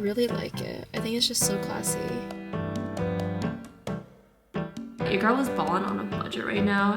really like it. I think it's just so classy. Your girl is balling on a budget right now.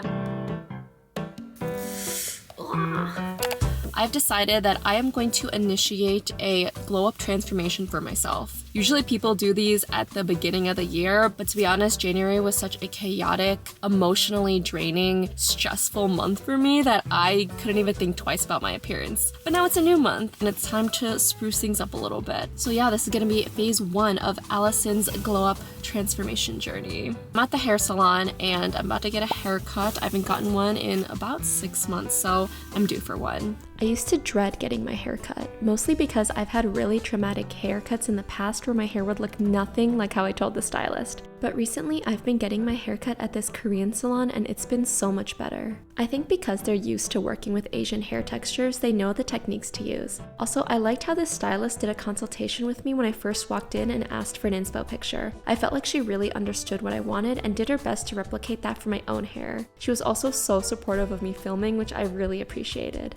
I've decided that I am going to initiate a glow up transformation for myself. Usually people do these at the beginning of the year, but to be honest, January was such a chaotic, emotionally draining, stressful month for me that I couldn't even think twice about my appearance. But now it's a new month and it's time to spruce things up a little bit. So yeah, this is gonna be phase 1 of Allison's glow up transformation journey. I'm at the hair salon and I'm about to get a haircut. I haven't gotten one in about 6 months, so I'm due for one. I used to dread getting my hair cut, mostly because I've had really traumatic haircuts in the past where my hair would look nothing like how I told the stylist. But recently I've been getting my haircut at this Korean salon and it's been so much better. I think because they're used to working with Asian hair textures, they know the techniques to use. Also, I liked how this stylist did a consultation with me when I first walked in and asked for an inspo picture. I felt like she really understood what I wanted and did her best to replicate that for my own hair. She was also so supportive of me filming, which I really appreciated.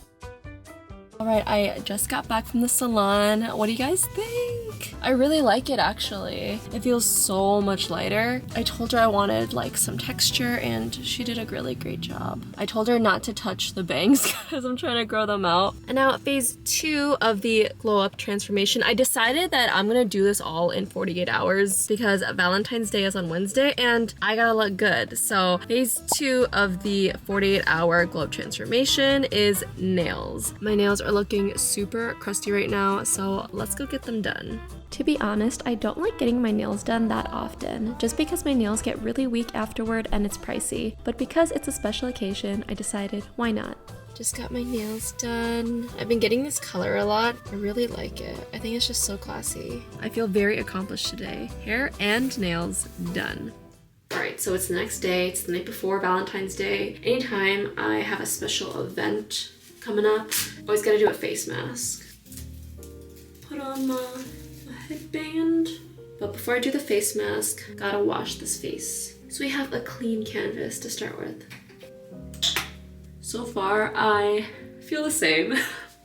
Alright, I just got back from the salon. What do you guys think? I really like it actually. It feels so much lighter. I told her I wanted like some texture and she did a really great job. I told her not to touch the bangs because I'm trying to grow them out. And now at phase 2 of the glow up transformation, I decided that I'm gonna do this all in 48 hours because Valentine's Day is on Wednesday and I gotta look good. So phase 2 of the 48-hour glow up transformation is nails. My nails are looking super crusty right now, so let's go get them done. To be honest, I don't like getting my nails done that often, just because my nails get really weak afterward and it's pricey. But because it's a special occasion, I decided, why not? Just got my nails done. I've been getting this color a lot. I really like it. I think it's just so classy. I feel very accomplished today. Hair and nails done. Alright, so it's the next day. It's the night before Valentine's Day. Anytime I have a special event coming up, always gotta do a face mask. Put on a headband. But before I do the face mask, gotta wash this face. So we have a clean canvas to start with. So far, I feel the same.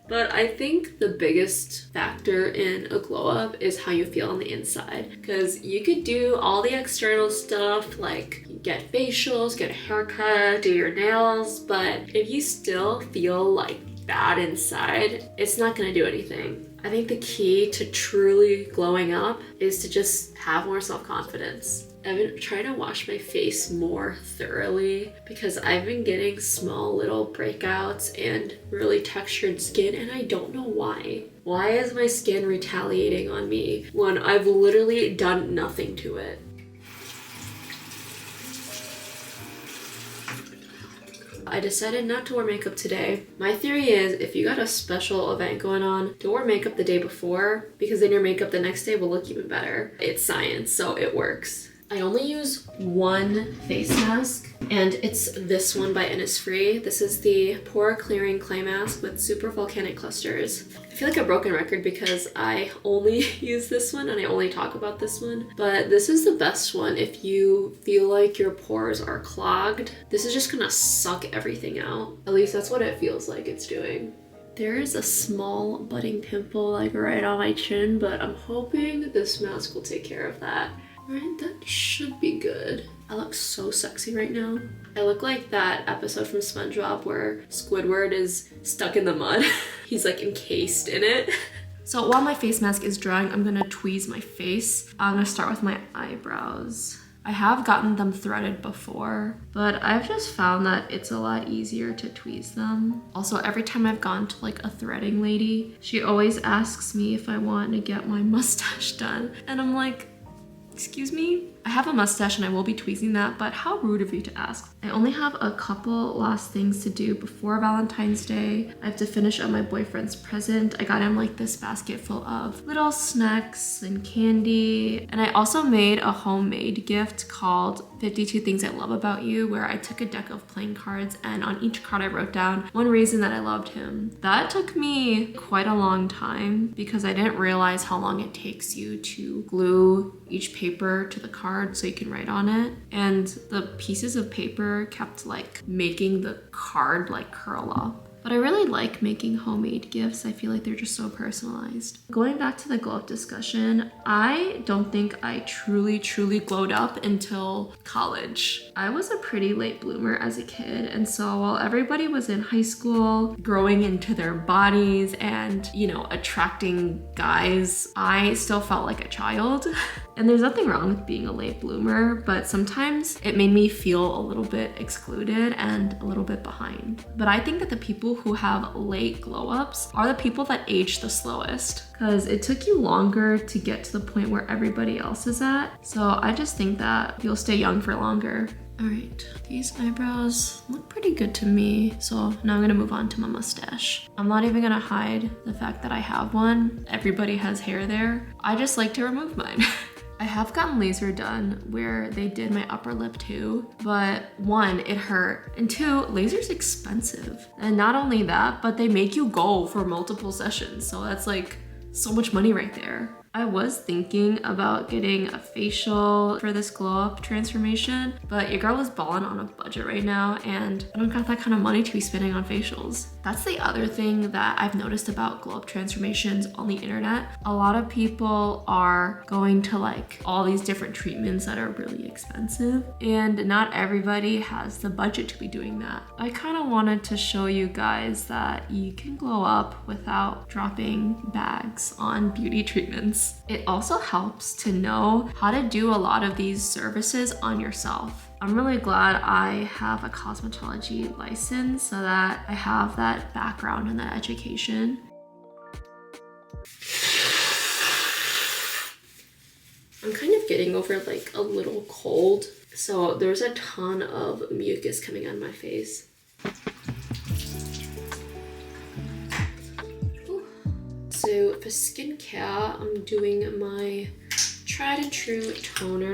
But I think the biggest factor in a glow up is how you feel on the inside. Because you could do all the external stuff like get facials, get a haircut, do your nails, but if you still feel like bad inside, it's not gonna do anything. I think the key to truly glowing up is to just have more self-confidence. I've been trying to wash my face more thoroughly because I've been getting small little breakouts and really textured skin and I don't know why. Why is my skin retaliating on me when I've literally done nothing to it? I decided not to wear makeup today. My theory is if you got a special event going on, don't wear makeup the day before because then your makeup the next day will look even better. It's science, so it works. I only use one face mask and it's this one by Innisfree. This is the Pore Clearing Clay Mask with Super Volcanic Clusters. I feel like a broken record because I only use this one and I only talk about this one, but this is the best one if you feel like your pores are clogged. This is just gonna suck everything out. At least that's what it feels like it's doing. There is a small budding pimple like right on my chin, but I'm hoping this mask will take care of that. Alright, that should be good. I look so sexy right now. I look like that episode from SpongeBob where Squidward is stuck in the mud. He's like encased in it. So while my face mask is drying, I'm gonna tweeze my face. I'm gonna start with my eyebrows. I have gotten them threaded before, but I've just found that it's a lot easier to tweeze them. Also, every time I've gone to like a threading lady, she always asks me if I want to get my mustache done. And I'm like, excuse me? I have a mustache and I will be tweezing that, but how rude of you to ask. I only have a couple last things to do before Valentine's Day. I have to finish up my boyfriend's present. I got him like this basket full of little snacks and candy. And I also made a homemade gift called 52 Things I Love About You, where I took a deck of playing cards and on each card I wrote down one reason that I loved him. That took me quite a long time because I didn't realize how long it takes you to glue each paper to the card so you can write on it, and the pieces of paper kept like making the card like curl up. But I really like making homemade gifts. I feel like they're just so personalized. Going back to the glow up discussion, I don't think I truly glowed up until college. I was a pretty late bloomer as a kid, and so while everybody was in high school, growing into their bodies and, you know, attracting guys, I still felt like a child. And there's nothing wrong with being a late bloomer, but sometimes it made me feel a little bit excluded and a little bit behind. But I think that the people who have late glow ups are the people that age the slowest, because it took you longer to get to the point where everybody else is at. So I just think that you'll stay young for longer. All right, these eyebrows look pretty good to me. So now I'm gonna move on to my mustache. I'm not even gonna hide the fact that I have one. Everybody has hair there. I just like to remove mine. I have gotten laser done where they did my upper lip too, but one, it hurt, and two, laser's expensive. And not only that, but they make you go for multiple sessions. So that's like so much money right there. I was thinking about getting a facial for this glow up transformation, but your girl is balling on a budget right now and I don't got that kind of money to be spending on facials. That's the other thing that I've noticed about glow up transformations on the internet. A lot of people are going to like all these different treatments that are really expensive, and not everybody has the budget to be doing that. I kind of wanted to show you guys that you can glow up without dropping bags on beauty treatments. It also helps to know how to do a lot of these services on yourself. I'm really glad I have a cosmetology license so that I have that background and that education. I'm kind of getting over like a little cold, so there's a ton of mucus coming on my face. So for skincare, I'm doing my tried and true toner.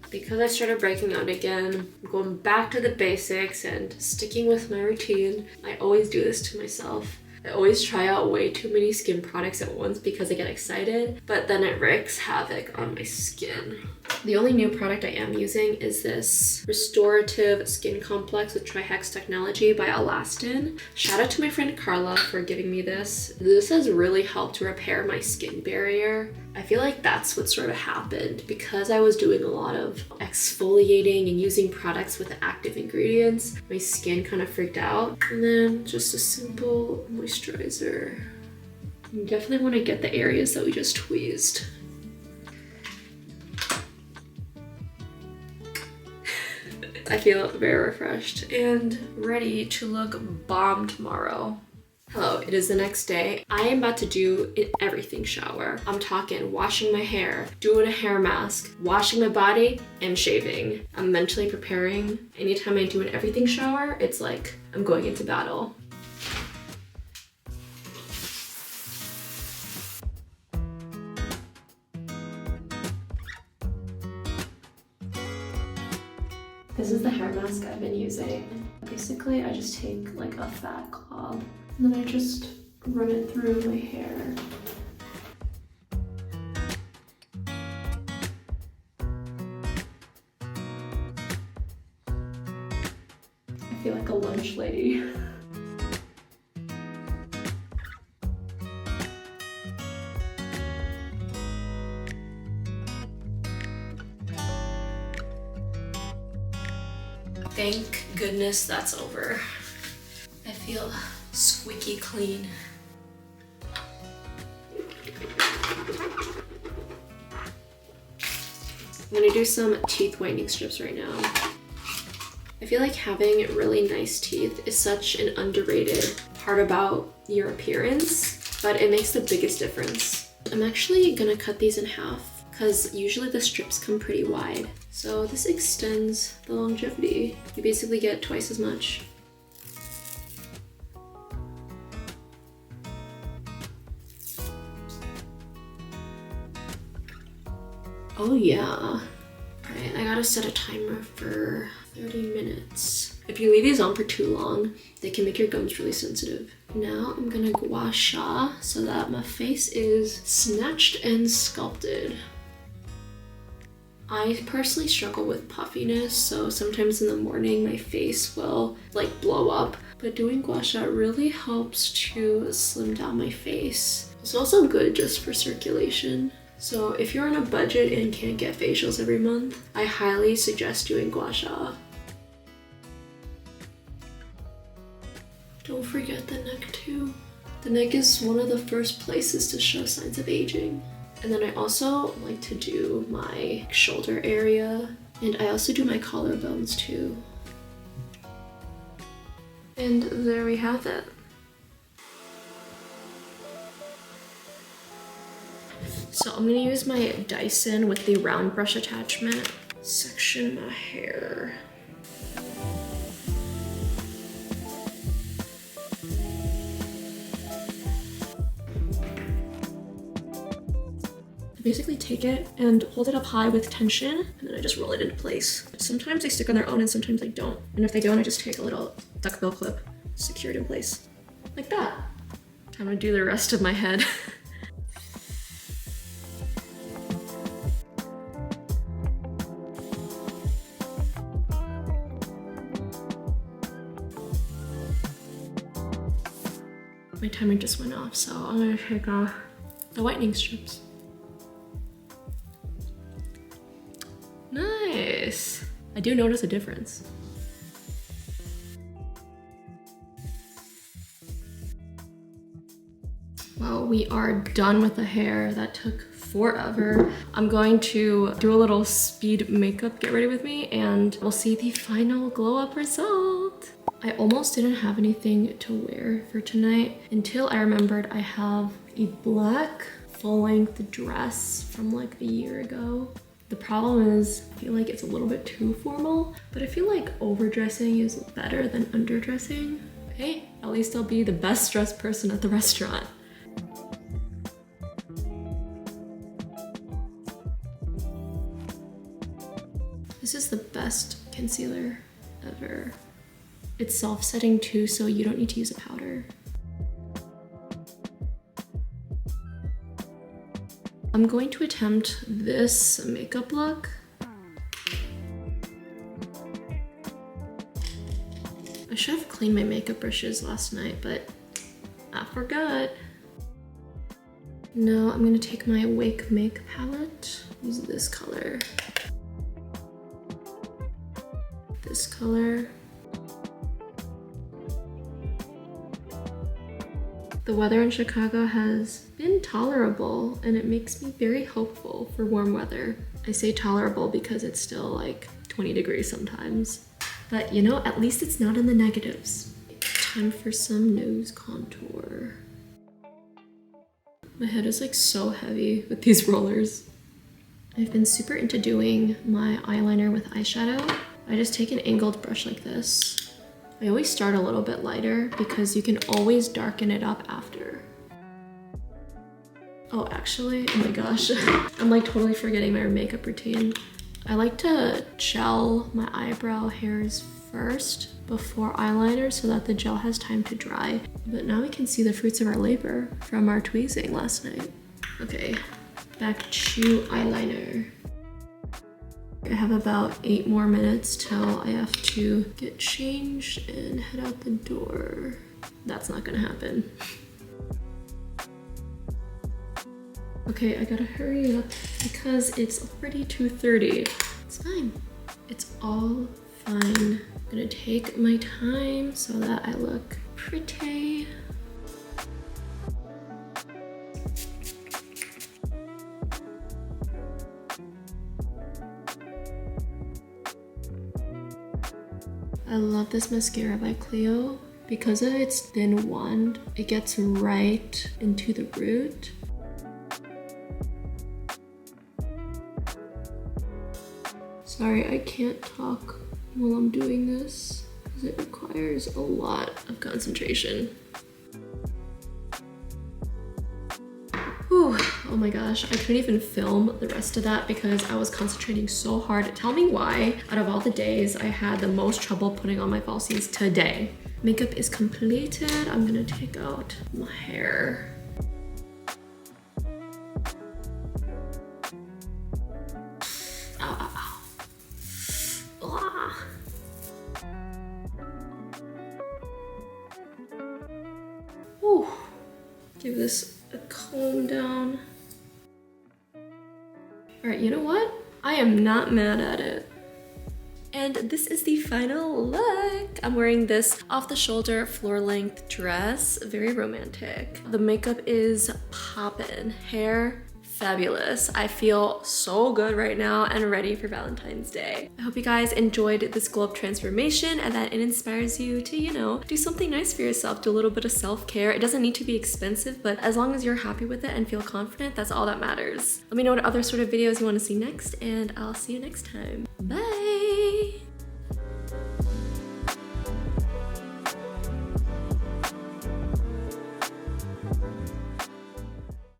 Because I started breaking out again, I'm going back to the basics and sticking with my routine. I always do this to myself. I always try out way too many skin products at once because I get excited, but then it wreaks havoc on my skin. The only new product I am using is this Restorative Skin Complex with Trihex Technology by Alastin. Shout out to my friend Carla for giving me this. This has really helped to repair my skin barrier. I feel like that's what sort of happened because I was doing a lot of exfoliating and using products with active ingredients. My skin kind of freaked out. And then just a simple moisturizer. You definitely want to get the areas that we just tweezed. I feel very refreshed and ready to look bomb tomorrow. Hello, it is the next day. I am about to do an everything shower. I'm talking washing my hair, doing a hair mask, washing my body, and shaving. I'm mentally preparing. Anytime I do an everything shower, it's like I'm going into battle. This is the hair mask I've been using. Basically, I just take like a fat cloth and then I just run it through my hair. I feel like a lunch lady. Thank goodness that's over. I feel squeaky clean. I'm gonna do some teeth whitening strips right now. I feel like having really nice teeth is such an underrated part about your appearance, but it makes the biggest difference. I'm actually gonna cut these in half because usually the strips come pretty wide. So this extends the longevity. You basically get twice as much. Oh yeah. Alright, I gotta set a timer for 30 minutes. If you leave these on for too long, they can make your gums really sensitive. Now I'm gonna Gua Sha so that my face is snatched and sculpted. I personally struggle with puffiness, so sometimes in the morning my face will like blow up, but doing Gua Sha really helps to slim down my face. It's also good just for circulation. So if you're on a budget and can't get facials every month, I highly suggest doing Gua Sha. Don't forget the neck too. The neck is one of the first places to show signs of aging. And then I also like to do my shoulder area, and I also do my collarbones too. And there we have it. So I'm gonna use my Dyson with the round brush attachment, section my hair. Basically take it and hold it up high with tension, and then I just roll it into place. Sometimes they stick on their own and sometimes they don't. And if they don't, I just take a little duckbill clip, secure it in place. Like that. Time to do the rest of my head. My timer just went off, so I'm gonna take off the whitening strips. Nice. I do notice a difference. Well, we are done with the hair. That took forever. I'm going to do a little speed makeup get ready with me, and we'll see the final glow up result. I almost didn't have anything to wear for tonight until I remembered I have a black full-length dress from like a year ago. The problem is, I feel like it's a little bit too formal, but I feel like overdressing is better than underdressing. Hey, at least I'll be the best dressed person at the restaurant. This is the best concealer ever. It's self-setting too, so you don't need to use a powder. I'm going to attempt this makeup look. I should have cleaned my makeup brushes last night, but I forgot. Now I'm gonna take my Wake Make palette, use this color, this color. The weather in Chicago has been tolerable, and it makes me very hopeful for warm weather. I say tolerable because it's still like 20 degrees sometimes. But you know, at least it's not in the negatives. Time for some nose contour. My head is like so heavy with these rollers. I've been super into doing my eyeliner with eyeshadow. I just take an angled brush like this. I always start a little bit lighter because you can always darken it up after. Oh, actually, oh my gosh. I'm like totally forgetting my makeup routine. I like to gel my eyebrow hairs first before eyeliner so that the gel has time to dry. But now we can see the fruits of our labor from our tweezing last night. Okay, back to eyeliner. I have about 8 more minutes till I have to get changed and head out the door. That's not gonna happen. Okay, I gotta hurry up because it's already 2:30. It's fine. It's all fine. I'm gonna take my time so that I look pretty. I love this mascara by Clio. Because of its thin wand, it gets right into the root. Sorry, I can't talk while I'm doing this because it requires a lot of concentration. Whew. Oh my gosh, I couldn't even film the rest of that because I was concentrating so hard. Tell me why, out of all the days, I had the most trouble putting on my falsies today. Makeup is completed. I'm gonna take out my hair. Ow, ow, ow. Ah. this comb down. All right, you know what? I am not mad at it. And this is the final look. I'm wearing this off-the-shoulder floor-length dress, very romantic. The makeup is poppin', hair fabulous. I feel so good right now and ready for Valentine's Day. I hope you guys enjoyed this glow up transformation and that it inspires you to, you know, do something nice for yourself, do a little bit of self-care. It doesn't need to be expensive, but as long as you're happy with it and feel confident, that's all that matters. Let me know what other sort of videos you want to see next, and I'll see you next time. Bye!